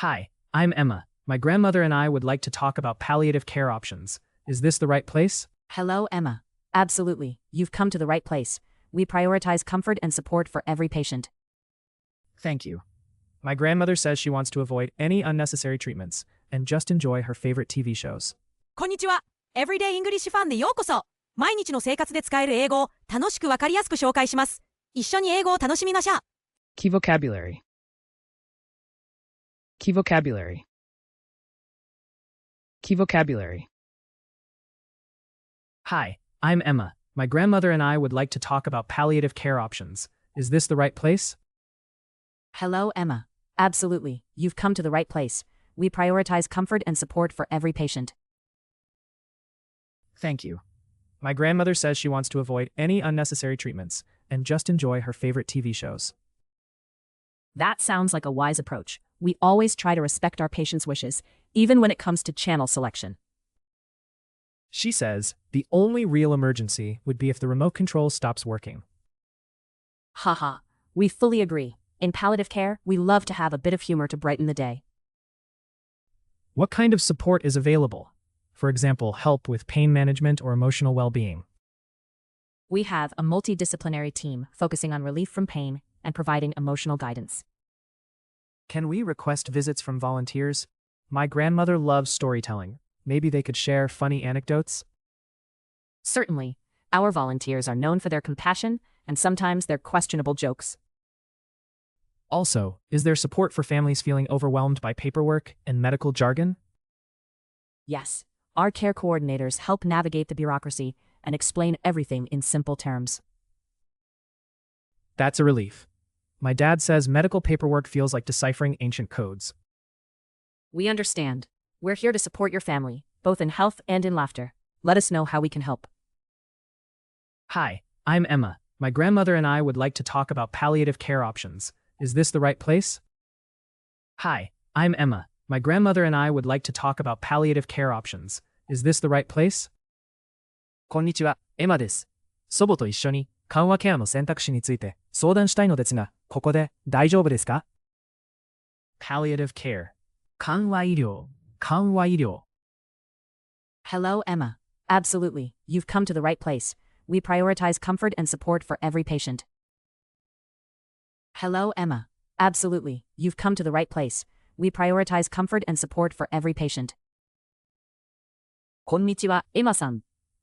Hi, I'm Emma. My grandmother and I would like to talk about palliative care options. Is this the right place? Hello, Emma. Absolutely. You've come to the right place. We prioritize comfort and support for every patient. Thank you. My grandmother says she wants to avoid any unnecessary treatments and just enjoy her favorite TV shows. こんにちは。Everyday English ファンでようこそ。毎日の生活で使える英語を楽しくわかりやすく紹介します。一緒に英語を楽しみましょう。Key vocabulary. Key vocabulary. Key vocabulary. Hi, I'm Emma. My grandmother and I would like to talk about palliative care options. Is this the right place? Hello, Emma. Absolutely. You've come to the right place. We prioritize comfort and support for every patient. Thank you. My grandmother says she wants to avoid any unnecessary treatments and just enjoy her favorite TV shows. That sounds like a wise approach. We always try to respect our patients' wishes, even when it comes to channel selection. She says the only real emergency would be if the remote control stops working. Haha. We fully agree. In palliative care, we love to have a bit of humor to brighten the day. What kind of support is available? For example, help with pain management or emotional well-being. We have a multidisciplinary team focusing on relief from pain and providing emotional guidance. Can we request visits from volunteers? My grandmother loves storytelling. Maybe they could share funny anecdotes? Certainly. Our volunteers are known for their compassion and sometimes their questionable jokes. Also, is there support for families feeling overwhelmed by paperwork and medical jargon? Yes. Our care coordinators help navigate the bureaucracy and explain everything in simple terms. That's a relief. My dad says medical paperwork feels like deciphering ancient codes. We understand. We're here to support your family, both in health and in laughter. Let us know how we can help. Hi, I'm Emma. My grandmother and I would like to talk about palliative care options. Is this the right place? Hi, I'm Emma. My grandmother and I would like to talk about palliative care options. Is this the right place? こんにちは、エマです。祖母と一緒に緩和ケアの選択肢について相談したいのですが、ここで大丈夫ですか? Palliative care. 緩和医療。緩和医療。Hello, Emma. Absolutely. You've come to the right place. We prioritize comfort and support for every patient. Hello, Emma. Absolutely. You've come to the right place. We prioritize comfort and support for every patient. こんにちは、エマさん。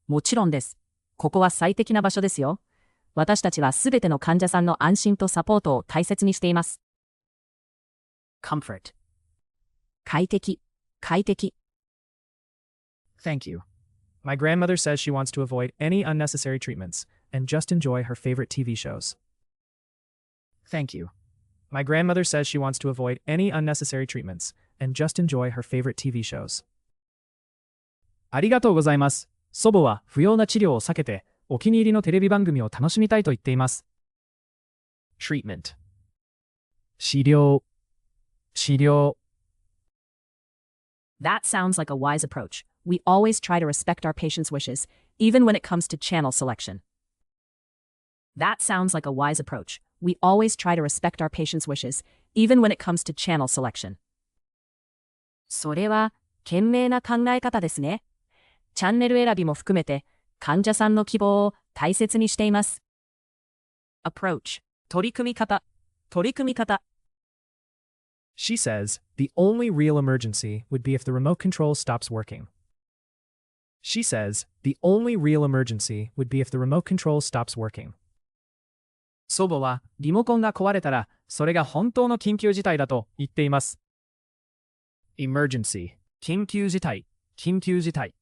もちろんです。ここは最適な場所ですよ。私たちはすべての患者さんの安心とサポートを大切にしています。Comfort. 快適。快適。Thank you. My grandmother says she wants to avoid any unnecessary treatments and just enjoy her favorite TV shows. Thank you. My grandmother says she wants to avoid any unnecessary treatments and just enjoy her favorite TV shows. ありがとうございます。祖母は不要な治療を避けてお気に入りのテレビ番組を楽しみたいと言っています。Treatment. 治療。治療。That sounds like a wise approach. We always try to respect our patients' wishes, even when it comes to channel selection. That sounds like a wise approach. We always try to respect our patients' wishes, even when it comes to channel selection. それは、賢明な考え方ですね。チャンネル選びも含めて、患者さんの希望を大切にしています。Approach. 取り組み方。取り組み方。She says the only real emergency would be if the remote control stops working. She says the only real emergency would be if the remote control stops working. 祖母はリモコンが壊れたらそれが本当の緊急事態だと言っています。Emergency. 緊急事態。緊急事態。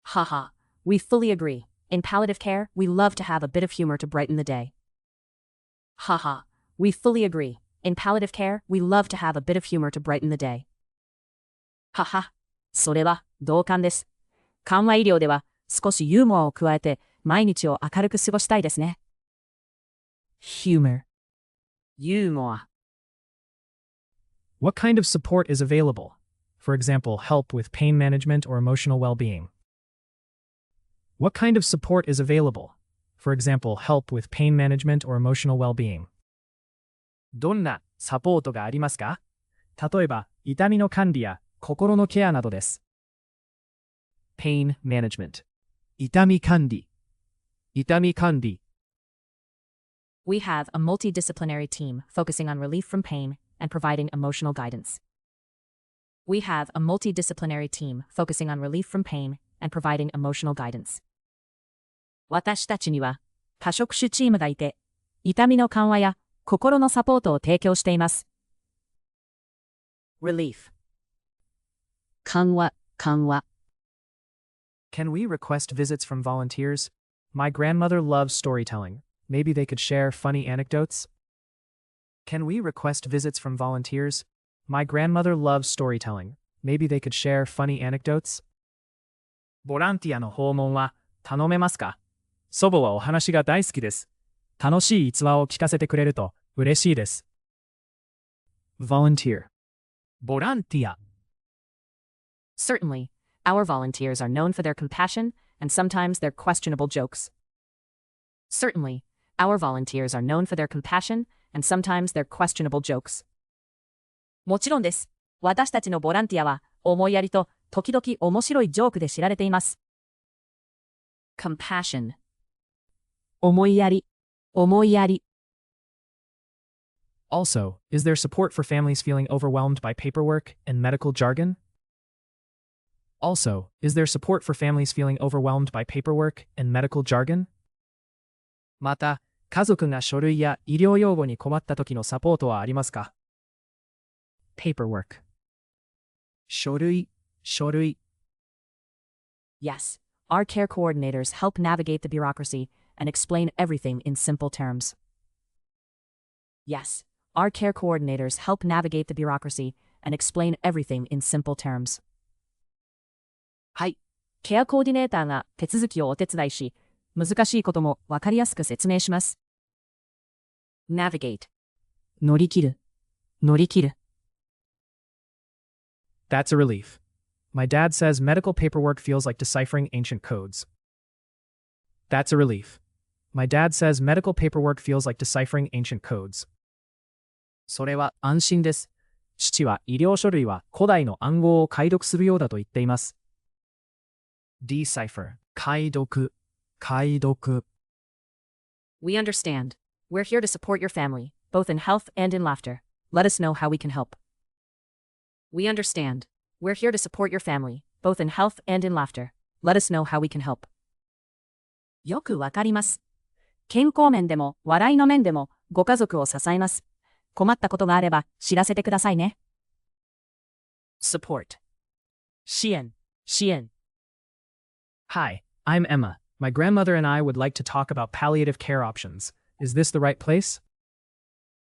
Haha. We fully agree. In palliative care, we love to have a bit of humor to brighten the day. Haha. We fully agree. In palliative care, we love to have a bit of humor to brighten the day. はは。それは同感です。緩和医療では少しユーモアを加えて毎日を明るく過ごしたいですね。Humor. ユーモア。What kind of support is available? For example, help with pain management or emotional well-being. What kind of support is available? For example, help with pain management or emotional well-being. どんなサポートがありますか?例えば、痛みの管理や心のケアなどです。pain management 痛み管理 We have a multidisciplinary team focusing on relief from pain and providing emotional guidance. We have a multidisciplinary team focusing on relief from pain and providing emotional guidance. 私たちには多職種チームがいて、痛みの緩和や心のサポートを提供しています。relief 緩和 Can we request visits from volunteers? My grandmother loves storytelling. Maybe they could share funny anecdotes? Can we request visits from volunteers? My grandmother loves storytelling. Maybe they could share funny anecdotes? ボランティアの訪問は頼めますか？祖母はお話が大好きです。楽しい逸話を聞かせてくれると嬉しいです。volunteer ボランティア Certainly, our volunteers are known for their compassion and sometimes their questionable jokes. Certainly, our volunteers are known for their compassion and sometimes their questionable jokes. もちろんです。私たちのボランティアは思いやりと時々面白いジョークで知られています。compassion 思いやり Also, is there support for families feeling overwhelmed by paperwork and medical jargon? Also, is there support for families feeling overwhelmed by paperwork and medical jargon? また、家族が書類や医療用語に困った時のサポートはありますか？ paperwork 書類 Yes, our care coordinators help navigate the bureaucracy and explain everything in simple terms. Yes, our care coordinators help navigate the bureaucracy and explain everything in simple terms. はい、ケアコーディネーターが手続きをお手伝いし、難しいこともわかりやすく説明します。navigate 乗り切る That's a relief. My dad says medical paperwork feels like deciphering ancient codes. That's a relief. My dad says medical paperwork feels like deciphering ancient codes. それは安心です。父は医療書類は古代の暗号を解読するようだと言っています。decipher 解読 We understand. We're here to support your family, both in health and in laughter. Let us know how we can help. We understand. We're here to support your family, both in health and in laughter. Let us know how we can help. よくわかります。健康面でも笑いの面でもご家族を支えます。困ったことがあれば知らせてくださいね。support 支援 Hi, I'm Emma. My grandmother and I would like to talk about palliative care options. Is this the right place?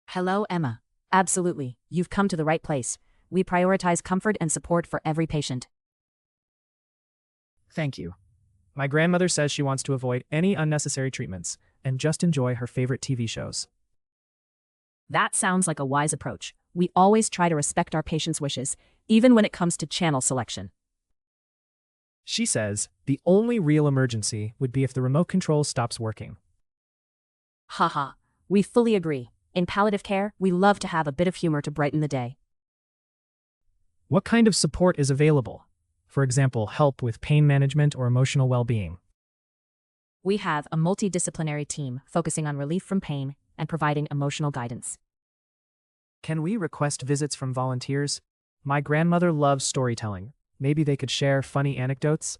Hello, Emma. Absolutely. You've come to the right place. We prioritize comfort and support for every patient. Thank you. My grandmother says she wants to avoid any unnecessary treatments and just enjoy her favorite TV shows. That sounds like a wise approach. We always try to respect our patients' wishes, even when it comes to channel selection. She says the only real emergency would be if the remote control stops working. Haha. We fully agree. In palliative care, we love to have a bit of humor to brighten the day. What kind of support is available? For example, help with pain management or emotional well-being. We have a multidisciplinary team focusing on relief from pain and providing emotional guidance. Can we request visits from volunteers? My grandmother loves storytelling. Maybe they could share funny anecdotes?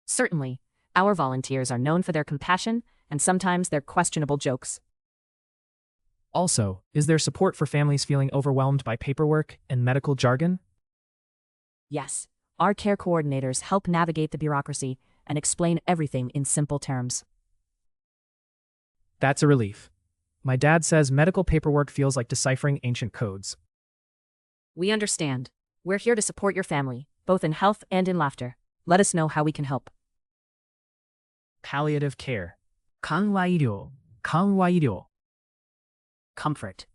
Certainly. Our volunteers are known for their compassion and sometimes their questionable jokes. Also, is there support for families feeling overwhelmed by paperwork and medical jargon? Yes, our care coordinators help navigate the bureaucracy and explain everything in simple terms. That's a relief. My dad says medical paperwork feels like deciphering ancient codes. We understand. We're here to support your family, both in health and in laughter. Let us know how we can help. Palliative care 緩和医療 Comfort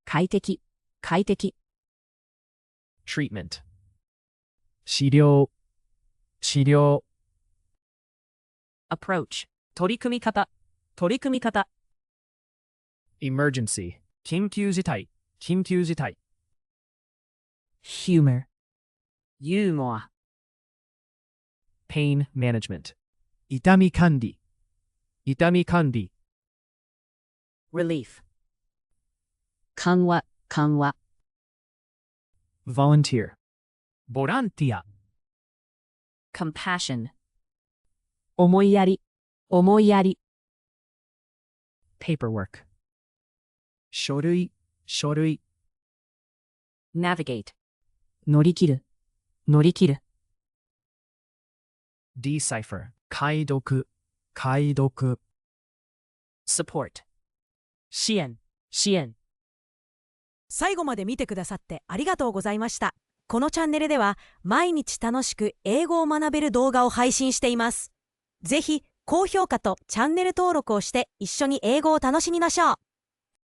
快適 Treatment 治療 Approach 取り組み方 Emergency 緊急事態 humor, ユーモア、pain management 痛み管理痛み管理 relief, 緩和、緩和、volunteer ボランティア compassion, 思いやり、思いやり、paperwork 書類書類 navigate, 乗り切る、乗り切る、decipher 解読解読 support, 支援、支援。最後まで見てくださってありがとうございました。このチャンネルでは毎日楽しく英語を学べる動画を配信しています。ぜひ高評価とチャンネル登録をして一緒に英語を楽しみましょう。